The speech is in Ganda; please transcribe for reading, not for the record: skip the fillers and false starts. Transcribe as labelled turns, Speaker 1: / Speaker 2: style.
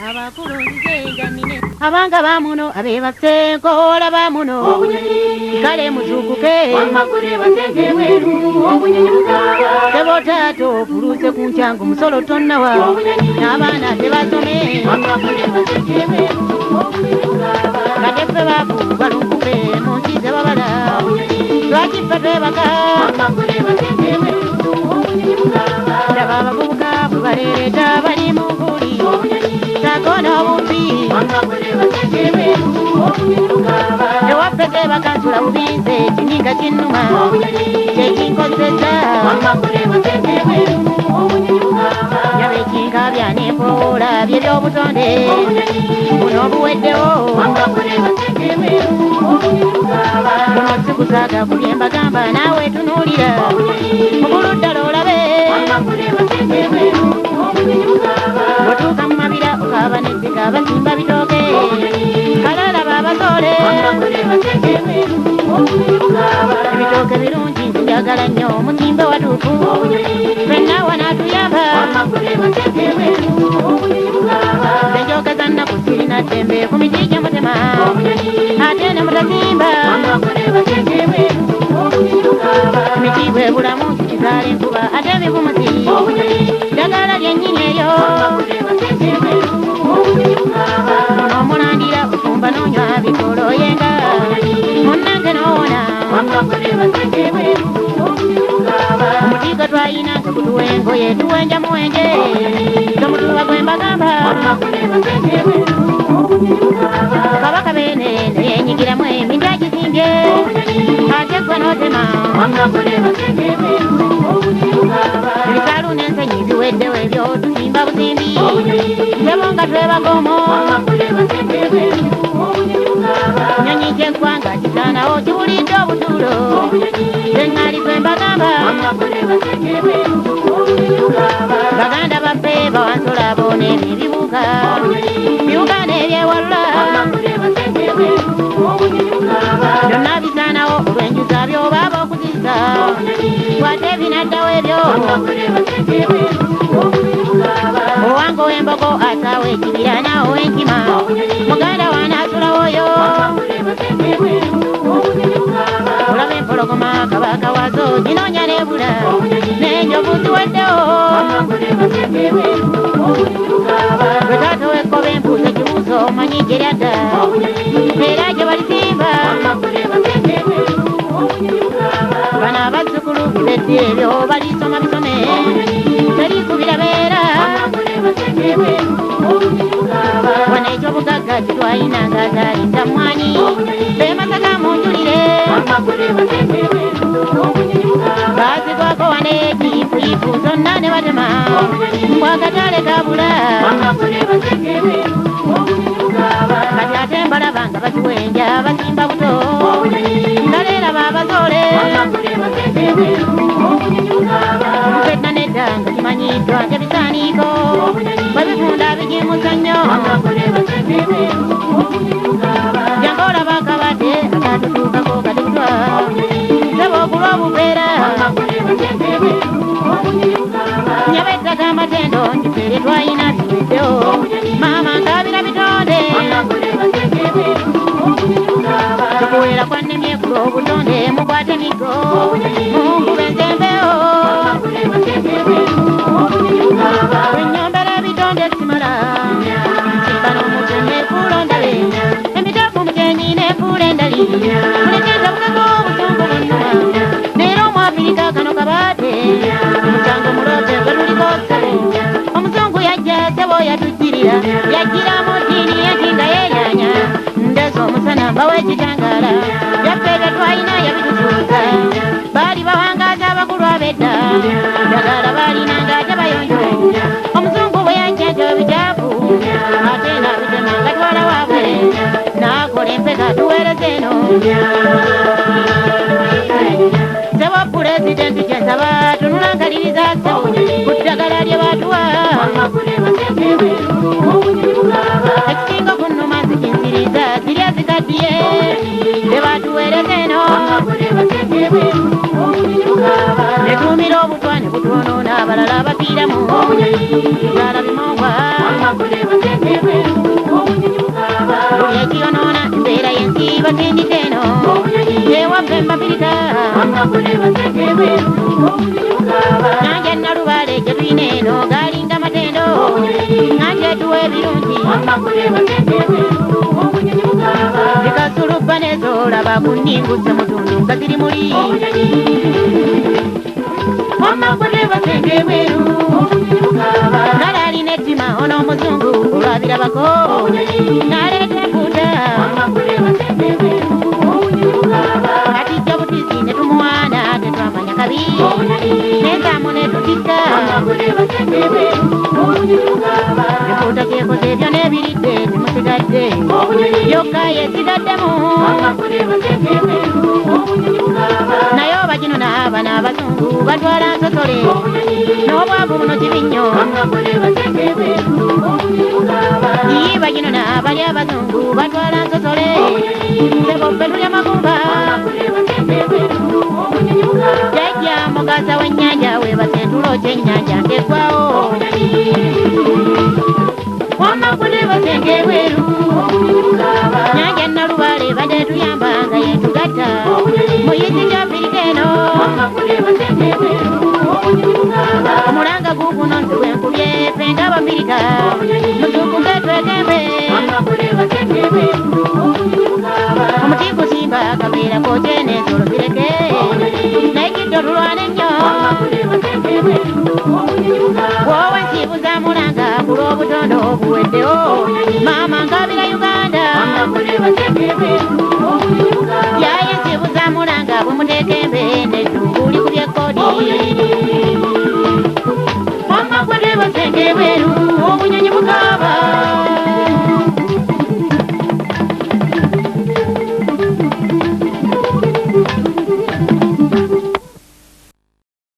Speaker 1: abakulu nzizenganine abanga bamuno abebasenko olaba muno kale muzukuke tebotato ofuluse ku nkyango musolo tonnawa n'abaana tebasome katefe baku balunkufe mu nsi zebabala lwakife twebaka laba abavubuka bwe baleereta bali mu nkuli takona obumbi ewaffe tebakansula bubinze kininga kinnuma kyekinkozesa yaba ekinkabya n'empoola byebyobutonde buno obuweddewo buno sikusaaga kubyembagamba naawe tunuulira mubuluddala olabe bwotuuka mu mabira okaaba n'eddika basimba bitooke kalalaba abasole ebitooke birungi njagala nnyo omutimbe watuufu fenna wanaatuyamba enjooke za nnaku sirina ddembe ku miti gye mutema ate ne mutasimba miti bwe bulamu kizaala enkuba ate ebivumusi ddagala lyennyini eyo n'omulandira ofumba n'onywa bikolo yenga munnange n'owona omutiiko twayina tegutuwa engoye tuwenja muwenje tomutuba gwembagamba kabaka beene neyenyigiramu emindu agisimbye ate gwe n'otema ebisaalu n'ensenyi ziweddewo ebyo tusimba busimbi tebo nga twebagomo nyonyi kyeggwanga kisaanawo kiwulidde obutuulo zeŋŋaali gwembagamba baganda baffe bawansula boona ebyo ebibuuka bibuga n'ebyewalula byonna bisaanawo olw'enjuza byobaaba okuzisa wadde binaddawo ebyo owange ow'embogo asaawo ekibira naawo ow'enkima muganda wanaasulawo oyo olaba empologoma kabaka wazo ginoonya n'ebula n'enjovu ziweddewo bwe taata wekkoba embuuza ekibuuzo omanyi gye lyadda era gye balisimba bano abazzukulu bibedde ebyo balisoma bisome terikubira beera wano ekyobugagga kitwalina ng'azalinda mwanyi bemasaka munjulire baazigwako wane ekiifuifu zonna ne batema mbwakatale kabula kati ate mbalaba nga bakiwenja basimba buto ngaleeraba abazole fenna nedda nga kimanyiddwa tebisaaniiko babifunda bigimusa nnyo jange olaba akabadde akatutuukako katebutwa seba okulwa obubeera nyaba ettaka amatendo ntifeere twayina biweddewo maama nkabira bitonde tukuweera kwannemye kulwa obutonde mukwate migo munkuba enzembewo wenyombera ebitonde simala nsimba n'omutwe nefuula ondabe emitafu mukenyi nefuula endali mulekeza butego obusungu bonnuma neera omwafirika kano kabaate omusango mulote gwe luliko ssale omuzungu yajja sebo yatujjirira yajjiramu ddiini yetinga yeeyanya ndesa omusana mbawa ekitangaala byaffe bye twalina yabitusuuza baali bawangaaza abakulu ab'edda ddagala baalinanga ate bayonjo omuzungu bwe yajja nti ebijaafu ate naabitema nga twala waabwe n'akola empeka tuweereza eno sebo pulezidenti kyensaba tunulankaliriza sebo ku ddagala lye baatuwa ekisinga ku nnuma zikinsiriza zirya zikaddiye ze baatuweereza eno netuumira obutwa ne butuonoona abalala abafiiramu zaala bimongwa buli ekyonoona embeera y'ensi basindika eno ewaffe mbapirika nyanja nalubaale gye tulina eno galinga matendo nyanja etuwa ebirungi zikasulubba nezolaba kunninguse mutundu nga ziri muli kale alina ettima ono omuzungu olwabirabako naleeta empuuta atijja butizi ne tumuwaana tetwamanya kabi n'ensaamu ne tutikka empuuta kyekoze ebyo n'ebiridde temusigadde yokka yesigaddemu naye oba gino n'aba n'abazungu batwala nsosole n'obwavu buno kibinnyo iba gino n'abali abazungu batwala nsosole seboffe tulya magumba jajja mugasa w'ennyanja webasentulo ky'ennyanja ngeggwawo wamagule basenge bweru nyanja nalubaale badde tuyamba nga yetugatta muyizi gy'afirika eno omulanga guguno nze bwenkubye ffe ng'abafirika mutukuze twegembe omuti gusimba kabeera koote